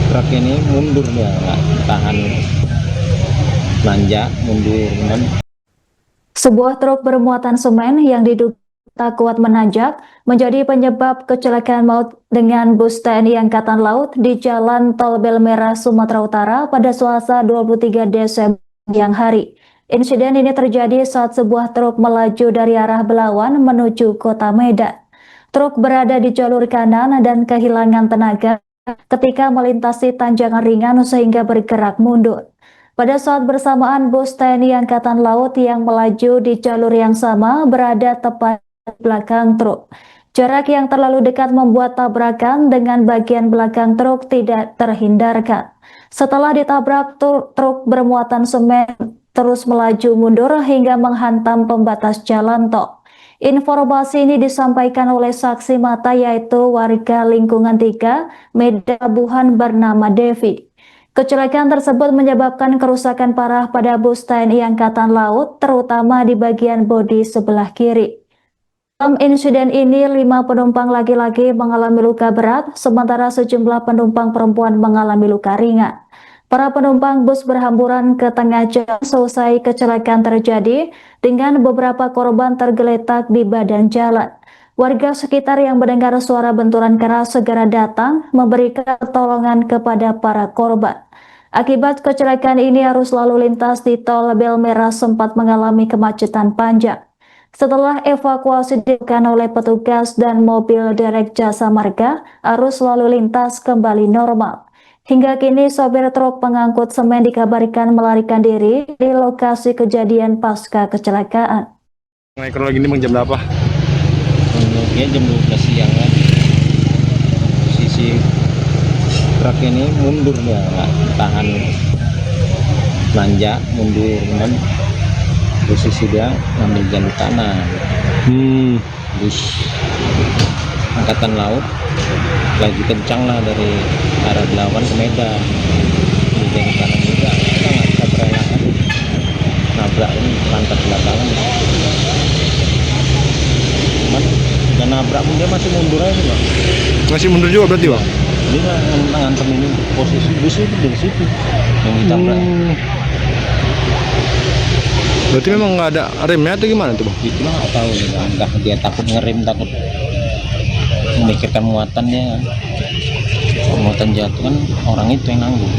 Truk ini mundur dia, nggak tahan, nanjak mundur kan. Sebuah truk bermuatan semen yang diduga tak kuat menanjak menjadi penyebab kecelakaan maut dengan bus TNI Angkatan Laut di Jalan Tol Belmera, Sumatera Utara pada Selasa 23 Desember siang hari. Insiden ini terjadi saat sebuah truk melaju dari arah Belawan menuju Kota Medan. Truk berada di jalur kanan dan kehilangan tenaga ketika melintasi tanjakan ringan sehingga bergerak mundur. Pada saat bersamaan, bus TNI Angkatan Laut yang melaju di jalur yang sama berada tepat di belakang truk. Jarak yang terlalu dekat membuat tabrakan dengan bagian belakang truk tidak terhindarkan. Setelah ditabrak, truk bermuatan semen terus melaju mundur hingga menghantam pembatas jalan tol. Informasi ini disampaikan oleh saksi mata yaitu warga lingkungan 3 Medan Buhan bernama Devi. Kecelakaan tersebut menyebabkan kerusakan parah pada bus TNI Angkatan Laut, terutama di bagian bodi sebelah kiri. Dalam insiden ini, 5 penumpang laki-laki mengalami luka berat, sementara sejumlah penumpang perempuan mengalami luka ringan. Para penumpang bus berhamburan ke tengah jalan selesai kecelakaan terjadi, dengan beberapa korban tergeletak di badan jalan. Warga sekitar yang mendengar suara benturan keras segera datang memberikan pertolongan kepada para korban. Akibat kecelakaan ini arus lalu lintas di Tol Belmera sempat mengalami kemacetan panjang. Setelah evakuasi dilakukan oleh petugas dan mobil derek jasa marga, arus lalu lintas kembali normal. Hingga kini sopir truk pengangkut semen dikabarkan melarikan diri di lokasi kejadian pasca kecelakaan. Kronologi ini jam berapa? Kronologinya jam 12 siang kan. Posisi truk ini mundur dia, nggak tahan, nanjak mundur kan. Posisi dia ngambil jalur kanan. Bus Angkatan Laut lagi kencang lah dari arah Belawan ke Medan. Di jalur kanan juga kita nggak bisa berelakan, nabrak ini pantat belakangan. Cuman udah nabrak pun dia masih mundur aja bang. Masih mundur juga berarti bang? Dia ngantem ini posisi bus itu dari situ yang ditabrak. Berarti memang nggak ada remnya atau gimana tuh bang? Itu nggak tahu nih bang. Entah dia takut ngerem, takut memikirkan muatannya kan. Kalau muatan jatuh kan orang itu yang nanggung.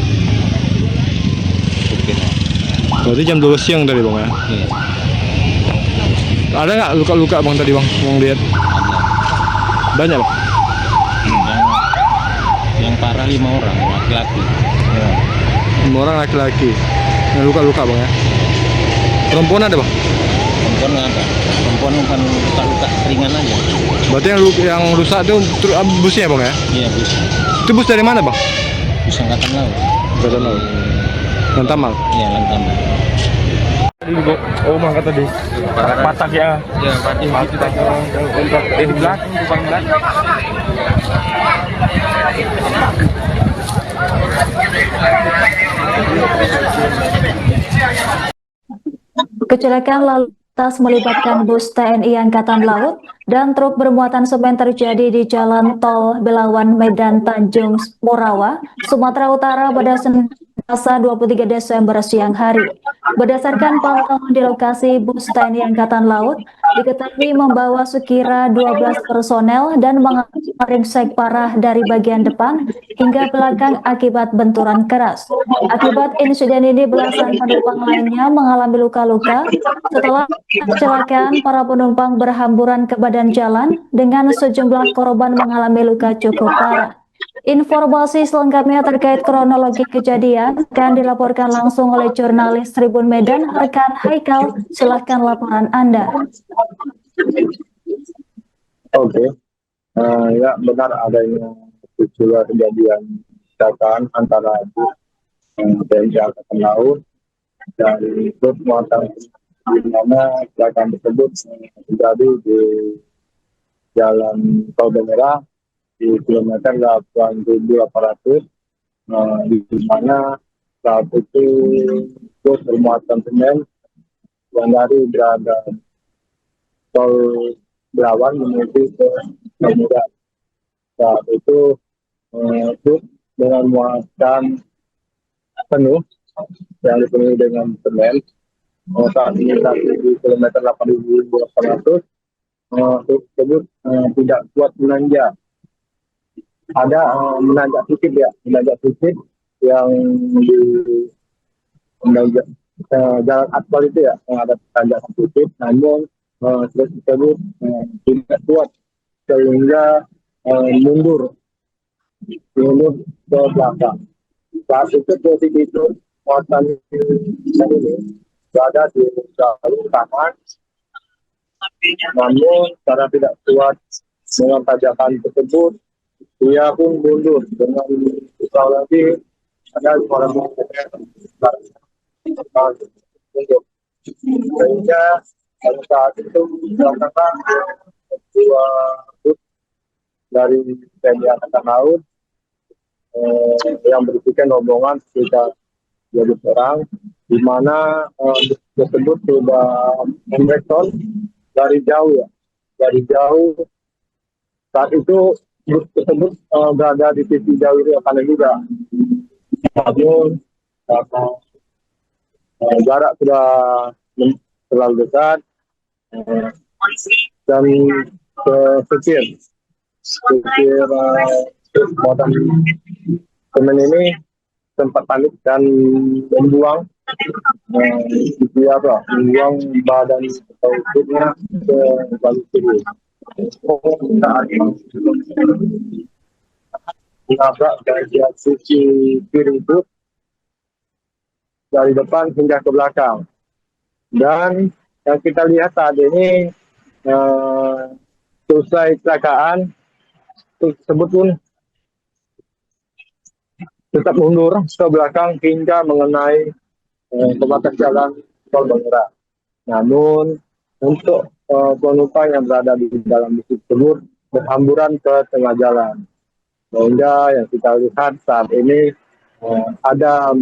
Supir. Berarti jam 12 siang tadi bang ya? Iya. Ada nggak luka-luka bang tadi bang? Bang lihat? Ada. Banyak bang? Yang parah 5 orang laki-laki. Ya. 5 orang laki-laki. Yang luka-luka bang ya? Perempuan ada bang? Perempuan nggak ada. Perempuan bukan luka-luka ringan aja. Berarti yang rusak itu busnya bang ya? Iya bus. Itu bus dari mana bang? Bus Angkatan Laut. Angkatan Laut. Lantamal? Iya Lantamal. Oh mangkat tadi. Patak ya? Iya patak. Di belakang, bukan belakang. Kecelakaan lalu lintas melibatkan bus TNI Angkatan Laut dan truk bermuatan semen terjadi di Jalan Tol Belawan Medan Tanjung Morawa, Sumatera Utara pada Selasa 23 Desember siang hari. Berdasarkan pantauan di lokasi, bus TNI Angkatan Laut diketahui membawa sekira 12 personel dan mengalami ringsek parah dari bagian depan hingga belakang akibat benturan keras. Akibat insiden ini, belasan penumpang lainnya mengalami luka-luka. Setelah kecelakaan, para penumpang berhamburan ke badan jalan dengan sejumlah korban mengalami luka cukup parah. Informasi selengkapnya terkait kronologi kejadian akan dilaporkan langsung oleh jurnalis Tribun Medan, rekan Haikal. Silahkan laporan Anda. Oke. Ya benar adanya peristiwa kejadian kecelakaan antara TNI Angkatan Laut dan truk muatan, di mana kecelakaan tersebut terjadi di Jalan Tol Belmera di kilometer 8.800, di mana saat itu truk bermuatan semen yang dari berada Tol Belawan menuju ke Medan. Saat itu truk dengan muatan penuh yang dipenuhi dengan semen. Saat ini di kilometer 8.800 tersebut tidak kuat menanjak. Ada menanjak sedikit ya, menanjak sedikit yang di menanjak jalan aspal itu ya, yang ada tanjakan sedikit, namun truk tersebut tidak kuat sehingga mundur ke belakang. Saat itu posisi itu muatan ini berada di jalur kanan, namun karena tidak kuat dengan tanjakan tersebut, dia pun mundur dengan kurang lebih ada 500 meter mundur. Sehingga pada saat itu katakan dua truk dari TNI Angkatan Laut yang berisikan rombongan sekitar 20 orang, di mana tersebut sudah membreakdown dari jauh ya, dari jauh. Saat itu bus tersebut berada di sisi jauh itu kanan juga, namun jarak sudah terlalu dekat dan supir muatan semen ini sempat panik dan membuang membuang badan atau truknya ke balik kiri. Saat menabrak bagian sisi kiri itu dari depan hingga ke belakang. Dan yang kita lihat saat ini selesai kecelakaan tersebut pun tetap mundur ke belakang hingga mengenai pembatas jalan tol Bangera. Namun untuk penumpang yang berada di dalam bus tersebut berhamburan ke tengah jalan. Sehingga yang kita lihat saat ini ada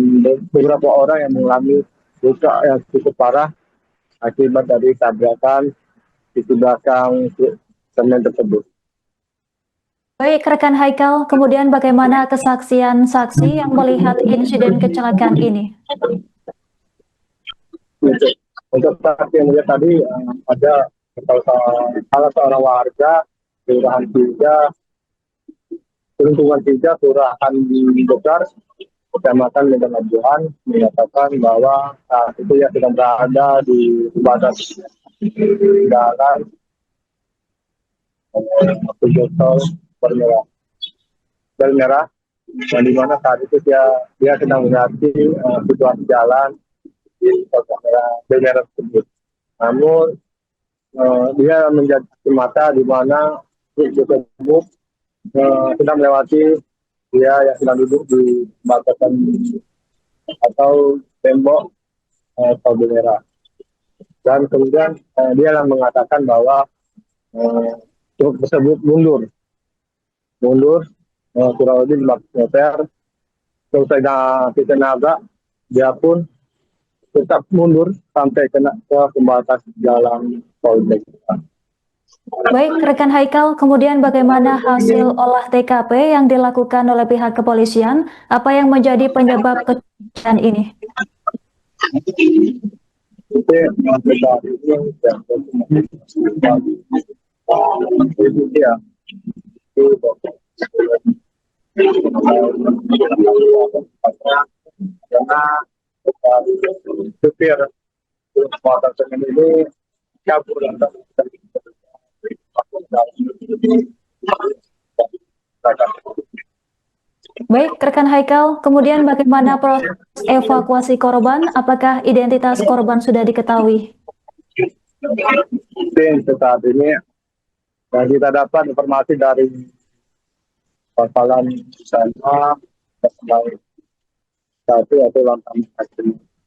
beberapa orang yang mengalami luka yang cukup parah akibat dari tabrakan di belakang semen tersebut. Baik, rekan Haikal, kemudian bagaimana kesaksian saksi yang melihat insiden kecelakaan ini? Untuk saksi yang melihat tadi ada salah seorang warga Kelurahan 3, Peruntungan 3, Kelurahan Besar, Kecamatan Medan Labuhan, menyatakan bahwa saat itu ia sedang berada di batas jalan tol Belmerah, yang dimana saat itu dia sedang melihat situasi jalan di Belmerah tersebut. Namun dia menjadi mata di mana truk tersebut sedang melewati dia yang sedang duduk di batasan atau tembok tol Belmerah. Dan kemudian dia mengatakan bahwa truk tersebut mundur kurang lebih 50 meter. Selesai kita nabrak, dia pun tetap mundur sampai kena ke pembatas jalan tol Belmerah. Baik, rekan Haikal, kemudian bagaimana hasil olah TKP yang dilakukan oleh pihak kepolisian? Apa yang menjadi penyebab kecelakaan ini? Supir motor semen ini kabur Baik, rekan Haikal, kemudian bagaimana proses evakuasi korban? Apakah identitas korban sudah diketahui? Saat ini kita dapat informasi dari Papalan sana satu atau langkah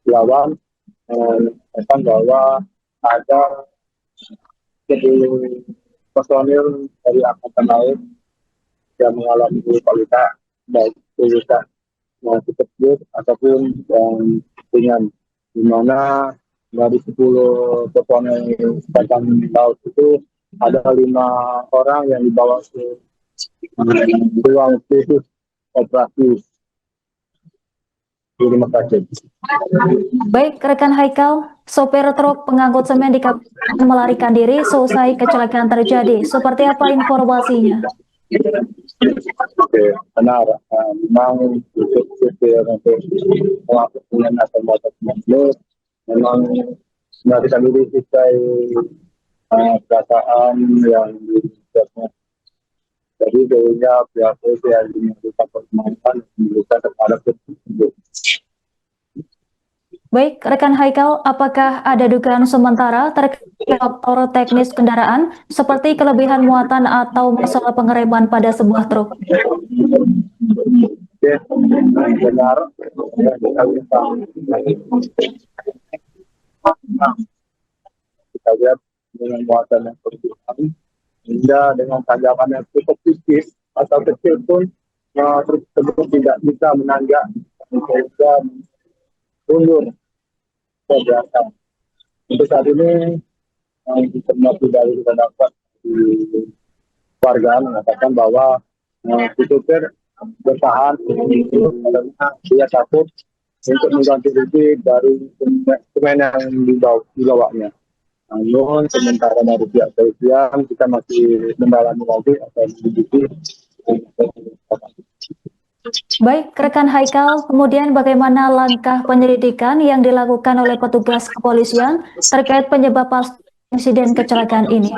lawan mengatakan bahwa ada 10 personil dari Angkatan Laut yang mengalami luka baik luka tersebut ataupun yang ringan, di mana dari 10 personil Angkatan Laut itu ada 5 orang yang dibawa ke ruang khusus operasi di rumah sakit. Baik, rekan Haikal, sopir truk pengangkut semen dikabarkan melarikan diri seusai kecelakaan terjadi. Seperti apa informasinya? Oke, benar. Memang untuk supir untuk pengangkut semen atau motor semen memang melarikan diri sesuai perasaan yang dibuatnya. Jadi dulunya pihak polisi yang diminta pertemuan menunjukkan terhadap tersebut. Baik, rekan Haikal, apakah ada dugaan sementara terkait faktor teknis kendaraan seperti kelebihan muatan atau masalah pengereman pada sebuah truk? Oke, benar. Kita lihat dengan muatan yang berlebihan hingga dengan tanjakan yang cukup tipis atau kecil pun truk tersebut tidak bisa menanjak sehingga mundur ke belakang. Untuk saat ini informasi dari kita dapat di warga mengatakan bahwa si supir bertahan karena dia takut untuk mengganti rugi dari semen yang dibawanya. Namun sementara dari pihak kepolisian kita masih mendalami lagi atau menyelidiki. Baik, rekan Haikal, kemudian bagaimana langkah penyelidikan yang dilakukan oleh petugas kepolisian terkait penyebab pasti insiden kecelakaan ini?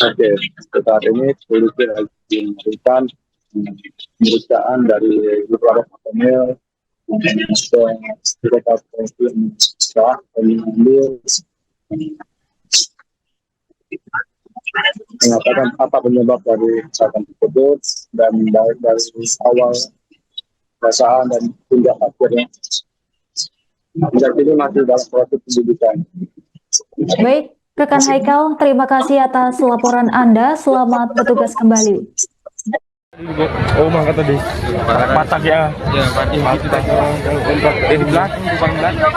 Oke, saat ini polisi lagi melakukan pemeriksaan dari beberapa personel dan kita mengambil mengatakan apa penyebab dari kecelakaan tersebut dan baik dari awal perasaan dan hingga akhirnya. Hingga kini masih dalam proses penyidikan. Baik, rekan Haikal, terima kasih atas laporan Anda. Selamat bertugas kembali. Oh, mangkat tadi. Patah ya. Ya, patah. Di belakang, bukan belakang.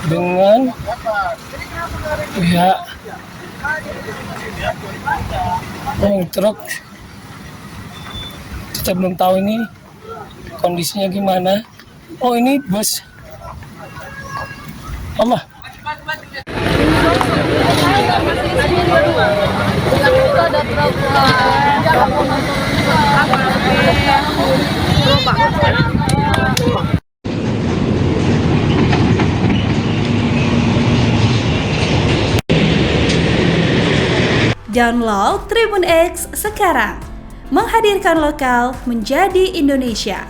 Dengan pihak truk, kita belum tahu ini kondisinya gimana. Oh, ini bus. Allah. Download Tribun X sekarang, menghadirkan lokal menjadi Indonesia.